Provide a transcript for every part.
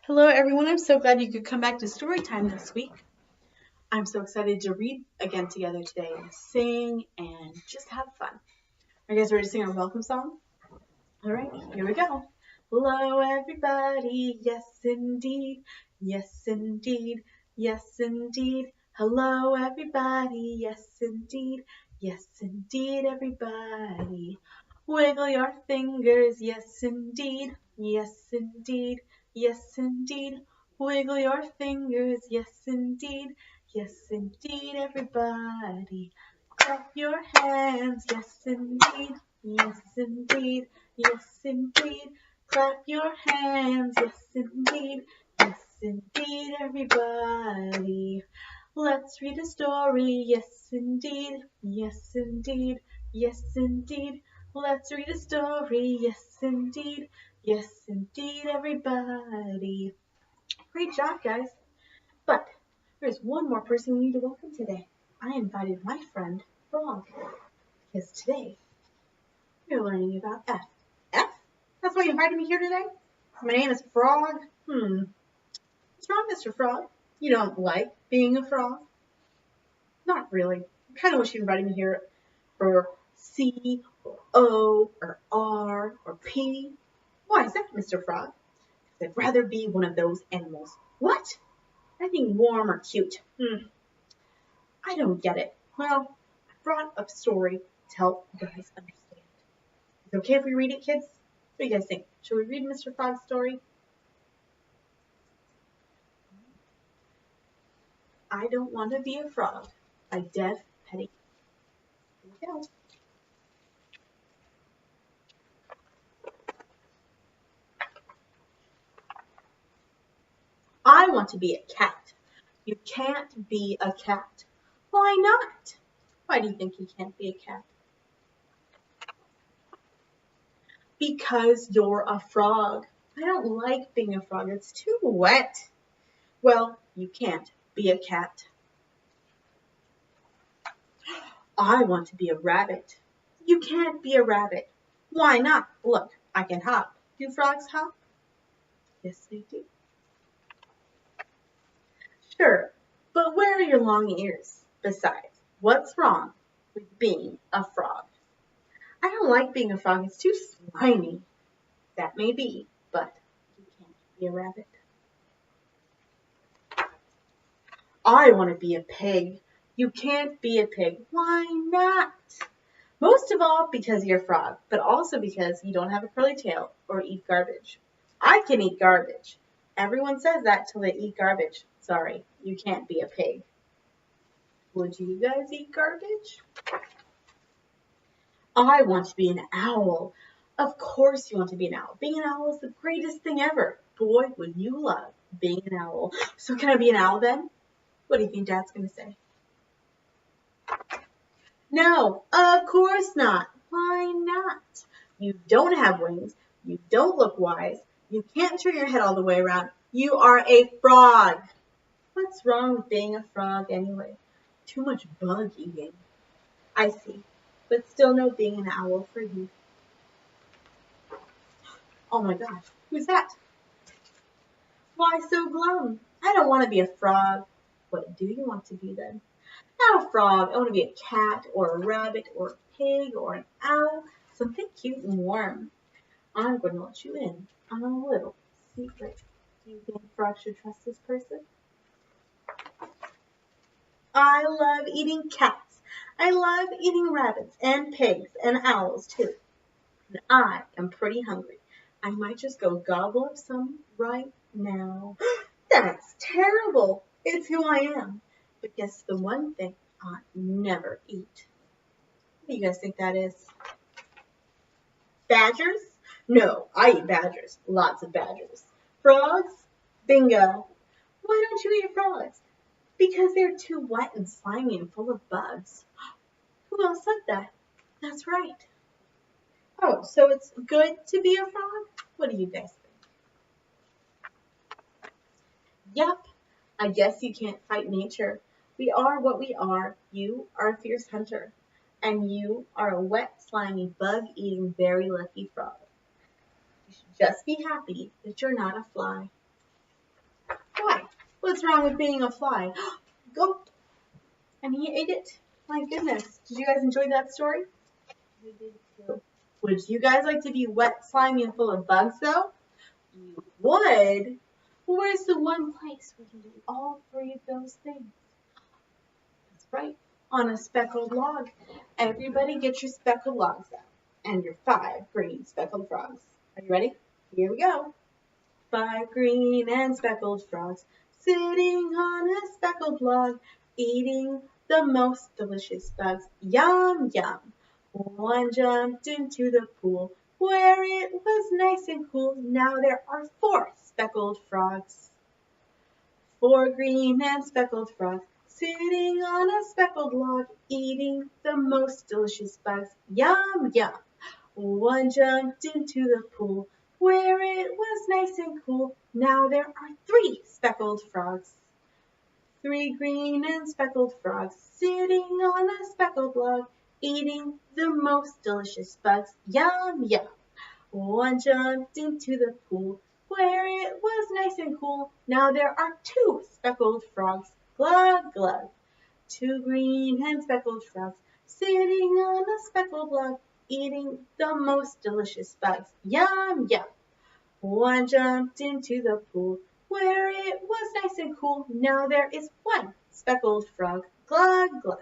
Hello, everyone. I'm so glad you could come back to Storytime this week. I'm so excited to read again together today and sing and just have fun. Are you guys ready to sing our welcome song? All right, here we go. Hello, everybody. Yes, indeed. Yes, indeed. Yes, indeed. Hello, everybody. Yes, indeed. Yes, indeed, everybody. Wiggle your fingers. Yes, indeed. Yes, indeed. Yes, indeed. Wiggle your fingers. Yes, indeed. Yes, indeed, everybody. Clap your hands. Yes, indeed. Yes, indeed. Yes, indeed. Clap your hands. Yes, indeed. Yes, indeed, everybody. Let's read a story. Yes, indeed. Yes, indeed. Yes, indeed. Let's read a story. Yes, indeed. Yes, indeed, everybody. Great job, guys. But there's one more person we need to welcome today. I invited my friend, Frog, because today we're learning about F. F? That's why you invited me here today? My name is Frog. What's wrong, Mr. Frog? You don't like being a frog? Not really. I kind of wish you invited me here for C or O or R or P. Why is that, Mr. Frog? Because I'd rather be one of those animals. What? I think warm or cute. I don't get it. Well, I brought a story to help you guys understand. Is it okay if we read it, kids? What do you guys think? Should we read Mr. Frog's story? I Don't Want to Be a Frog by Dev Petty. Here we go. I want to be a cat. You can't be a cat. Why not? Why do you think you can't be a cat? Because you're a frog. I don't like being a frog. It's too wet. Well, you can't be a cat. I want to be a rabbit. You can't be a rabbit. Why not? Look, I can hop. Do frogs hop? Yes, they do. Sure, but where are your long ears? Besides, what's wrong with being a frog? I don't like being a frog. It's too slimy. That may be, but you can't be a rabbit. I want to be a pig. You can't be a pig. Why not? Most of all because you're a frog, but also because you don't have a curly tail or eat garbage. I can eat garbage. Everyone says that till they eat garbage. Sorry, you can't be a pig. Would you guys eat garbage? I want to be an owl. Of course you want to be an owl. Being an owl is the greatest thing ever. Boy, would you love being an owl. So can I be an owl then? What do you think Dad's going to say? No, of course not. Why not? You don't have wings. You don't look wise. You can't turn your head all the way around. You are a frog. What's wrong with being a frog anyway? Too much bug eating. I see. But still no being an owl for you. Oh my gosh, who's that? Why so glum? I don't want to be a frog. What do you want to be then? Not a frog. I want to be a cat or a rabbit or a pig or an owl. Something cute and warm. I'm going to let you in on a little secret. Do you think frogs should trust this person? I love eating cats. I love eating rabbits and pigs and owls too. And I am pretty hungry. I might just go gobble up some right now. That's terrible. It's who I am. But guess the one thing I never eat. What do you guys think that is? Badgers? No, I eat badgers. Lots of badgers. Frogs? Bingo. Why don't you eat frogs? Because they're too wet and slimy and full of bugs. Who else said that? That's right. Oh, so it's good to be a frog? What do you guys think? Yep. I guess you can't fight nature. We are what we are. You are a fierce hunter. And you are a wet, slimy, bug-eating, very lucky frog. You should just be happy that you're not a fly. What's wrong with being a fly? Go. And he ate it. My goodness. Did you guys enjoy that story? We did too. Would you guys like to be wet, slimy, and full of bugs, though? You would? Well, where's the one place where you can do all three of those things? That's right, on a speckled log. Everybody get your speckled logs out. And your 5 green speckled frogs. Are you ready? Here we go. 5 green and speckled frogs sitting on a speckled log, eating the most delicious bugs. Yum, yum. One jumped into the pool where it was nice and cool. Now there are 4 speckled frogs. 4 green and speckled frogs sitting on a speckled log, eating the most delicious bugs. Yum, yum. One jumped into the pool where it was nice and cool. Now there are 3 speckled frogs. 3 green and speckled frogs sitting on a speckled log, eating the most delicious bugs. Yum, yum. One jumped into the pool where it was nice and cool. Now there are 2 speckled frogs. Glug, glug. 2 green and speckled frogs sitting on a speckled log, eating the most delicious bugs. Yum, yum. One jumped into the pool where it was nice and cool. Now there is 1 speckled frog. Glug, glug.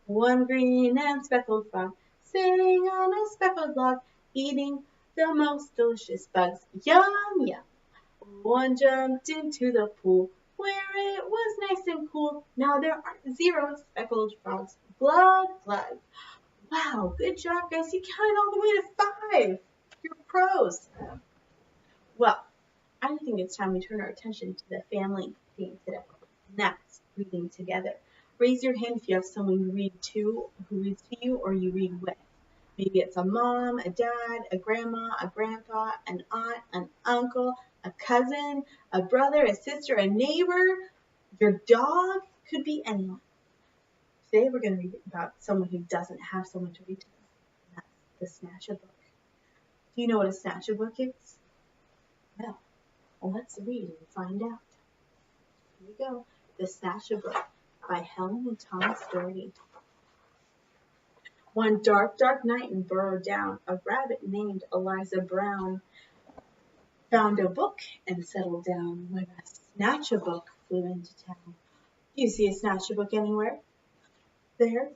1 green and speckled frog sitting on a speckled log, eating the most delicious bugs. Yum, yum. One jumped into the pool where it was nice and cool. Now there are 0 speckled frogs. Glug, glug. Wow, good job, guys. You counted all the way to 5. You're pros. Well, I think it's time we turn our attention to the family theme today. And that's reading together. Raise your hand if you have someone you read to, who reads to you, or you read with. Maybe it's a mom, a dad, a grandma, a grandpa, an aunt, an uncle, a cousin, a brother, a sister, a neighbor, your dog. Could be anyone. Today we're going to read about someone who doesn't have someone to read to them. And that's the Snatchabook. Do you know what a Snatchabook is? Well, let's read and find out. Here we go. The Snatchabook by Helen and Thomas Docherty. One dark, dark night in Burrow Down, a rabbit named Eliza Brown found a book and settled down when a Snatchabook flew into town. Do you see a Snatchabook anywhere? There.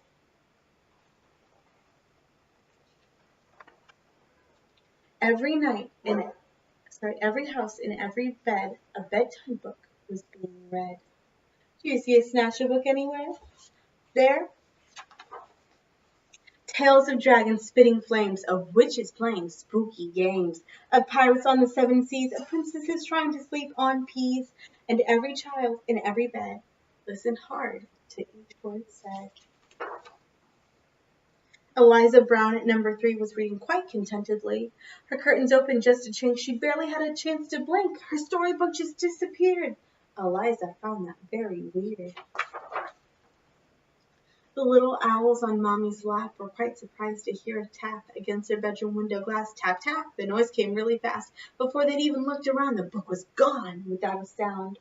Every house in every bed, a bedtime book was being read. Do you see a Snatchabook anywhere? There. Tales of dragons spitting flames, of witches playing spooky games, of pirates on the 7 seas, of princesses trying to sleep on peas, and every child in every bed listened hard to each word said. Eliza Brown at number 3 was reading quite contentedly. Her curtains opened just a chink. She barely had a chance to blink. Her storybook just disappeared. Eliza found that very weird. The little owls on Mommy's lap were quite surprised to hear a tap against their bedroom window glass. Tap, tap. The noise came really fast. Before they'd even looked around, the book was gone without a sound.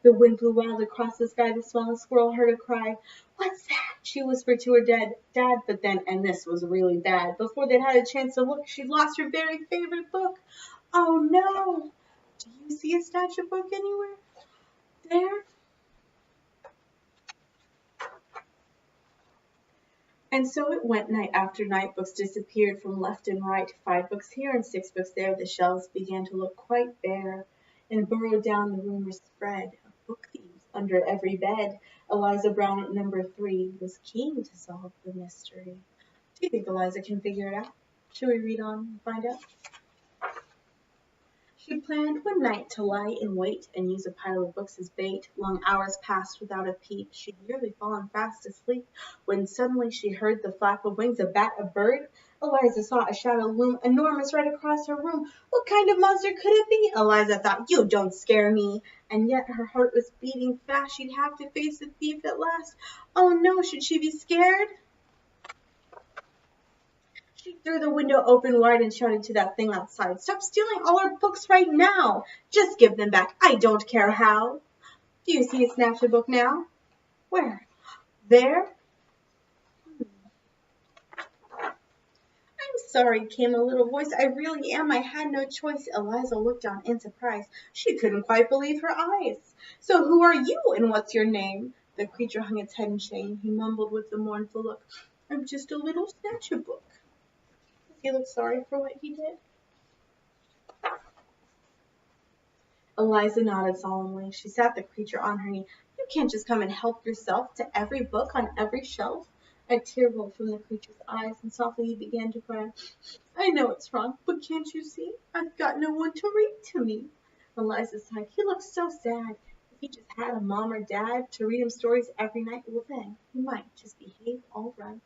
The wind blew wild across the sky. The smallest squirrel heard a cry. "What's that?" she whispered to her dad, but then, and this was really bad, before they'd had a chance to look, she'd lost her very favorite book. Oh no! Do you see a Snatchabook anywhere? There? And so it went night after night. Books disappeared from left and right. 5 books here and 6 books there. The shelves began to look quite bare. And burrowed down the rumors spread of book thieves under every bed. Eliza Brown at number 3 was keen to solve the mystery. Do you think Eliza can figure it out? Should we read on and find out? She planned one night to lie in wait and use a pile of books as bait. Long hours passed without a peep. She'd nearly fallen fast asleep when suddenly she heard the flap of wings, a bat, a bird. Eliza saw a shadow loom enormous right across her room. What kind of monster could it be? Eliza thought, you don't scare me. And yet her heart was beating fast. She'd have to face the thief at last. Oh no, should she be scared? She threw the window open wide and shouted to that thing outside, "Stop stealing all our books right now! Just give them back. I don't care how." Do you see a Snatchabook now? Where? There? I'm sorry, came a little voice. I really am. I had no choice. Eliza looked down in surprise. She couldn't quite believe her eyes. So who are you and what's your name? The creature hung its head in shame. He mumbled with a mournful look. I'm just a little Snatchabook. Does he look sorry for what he did? Eliza nodded solemnly. She sat the creature on her knee. You can't just come and help yourself to every book on every shelf. A tear rolled from the creature's eyes, and softly he began to cry. I know it's wrong, but can't you see? I've got no one to read to me. Eliza sighed. He looks so sad. If he just had a mom or dad to read him stories every night, well then, he might just behave all right.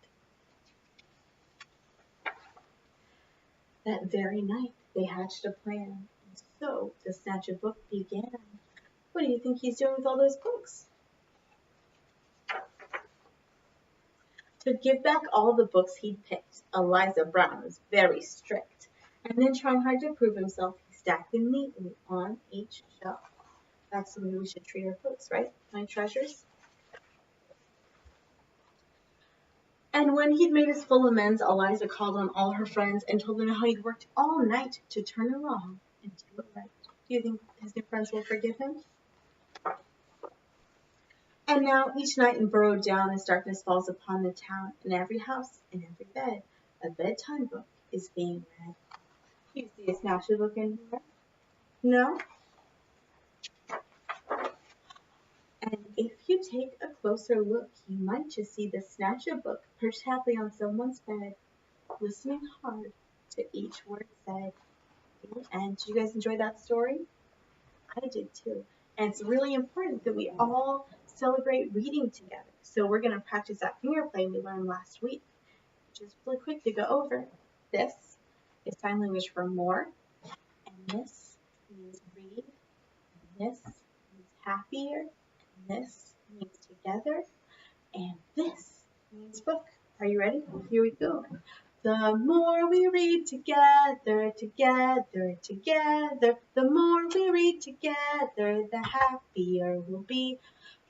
That very night, they hatched a plan, and so the Snatchabook began. What do you think he's doing with all those books? To give back all the books he'd picked, Eliza Brown was very strict, and then trying hard to prove himself, he stacked them neatly on each shelf. That's the way we should treat our books, right, my treasures? And when he'd made his full amends, Eliza called on all her friends and told them how he'd worked all night to turn it wrong into it right. Do you think his new friends will forgive him? And now each night in burrowed down as darkness falls upon the town, in every house, in every bed, a bedtime book is being read. Do you see a Snatchabook in here? No? And if you take a closer look, you might just see the Snatchabook perched happily on someone's bed, listening hard to each word said. And did you guys enjoy that story? I did too. And it's really important that we all celebrate reading together. So we're going to practice that finger play we learned last week. Just really quick to go over. This is sign language for more. And this means read. And this means happier. And this means together. And this means book. Are you ready? Here we go. The more we read together, together, together, the more we read together, the happier we'll be.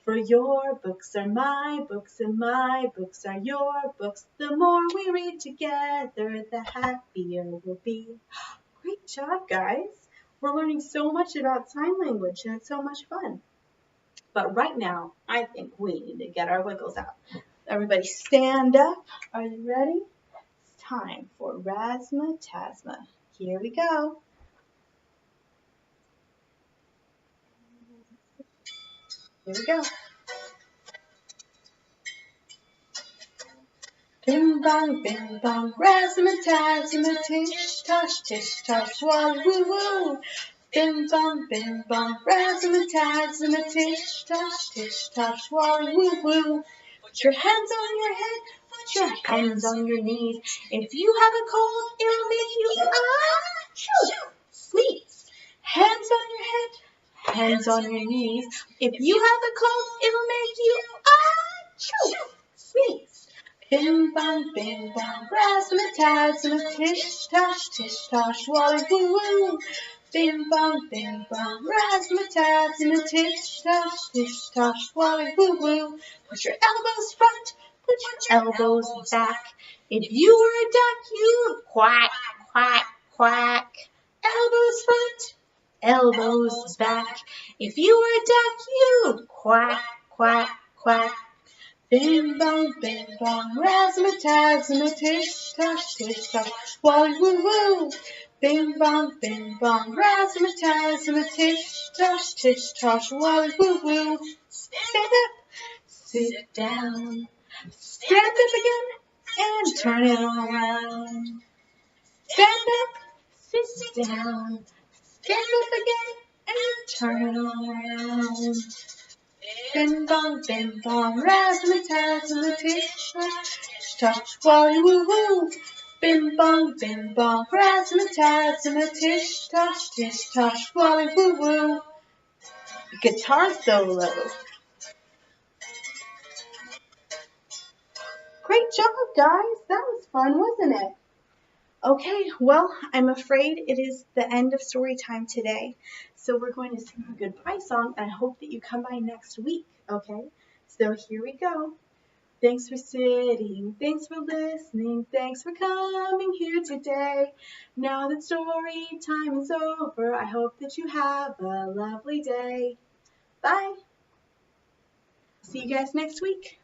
For your books are my books, and my books are your books. The more we read together, the happier we'll be. Great job, guys. We're learning so much about sign language, and it's so much fun. But right now, I think we need to get our wiggles out. Everybody stand up. Are you ready? It's time for Razzama Tazzama. Here we go. Here we go. Bing bong, bing bong, Razzama Tazzama, tish tosh, wally woo woo. Bing bong, Razzama Tazzama, tish tosh, wally woo woo. Put your hands on your head, put your hands on your knees. If you have a cold, it'll make you sneeze. Hands on your head, hands on your knees. If you have a cold, it'll make you sneeze. Bing bong, Razzama Tazzama, tish tosh, wally woo woo. Bing bong, Razzama Tazzama, tish tosh, wally woo woo. Put your elbows front, put your elbows back. If you were a duck, you'd quack, quack, quack. Elbows front, elbows back. If you were a duck, you'd quack, quack, quack. Bing bong, Razzama Tazzama, tish tosh, wally woo woo. Bing bong, Razzama Tazzama, tish tosh, wally woo woo. Stand up, sit down, stand up again, and turn it all around. Stand up, sit down, stand up again, and turn it all around. Bing bong, Razzama Tazzama, tish tosh, wally woo woo. Bing bong, Razzama Tazzama, tish tosh, wally woo woo. Guitar solo. Great job, guys. That was fun, wasn't it? Okay, well, I'm afraid it is the end of story time today. So we're going to sing a goodbye song, and I hope that you come by next week, okay? So here we go. Thanks for sitting, thanks for listening, thanks for coming here today. Now that story time is over, I hope that you have a lovely day. Bye. See you guys next week.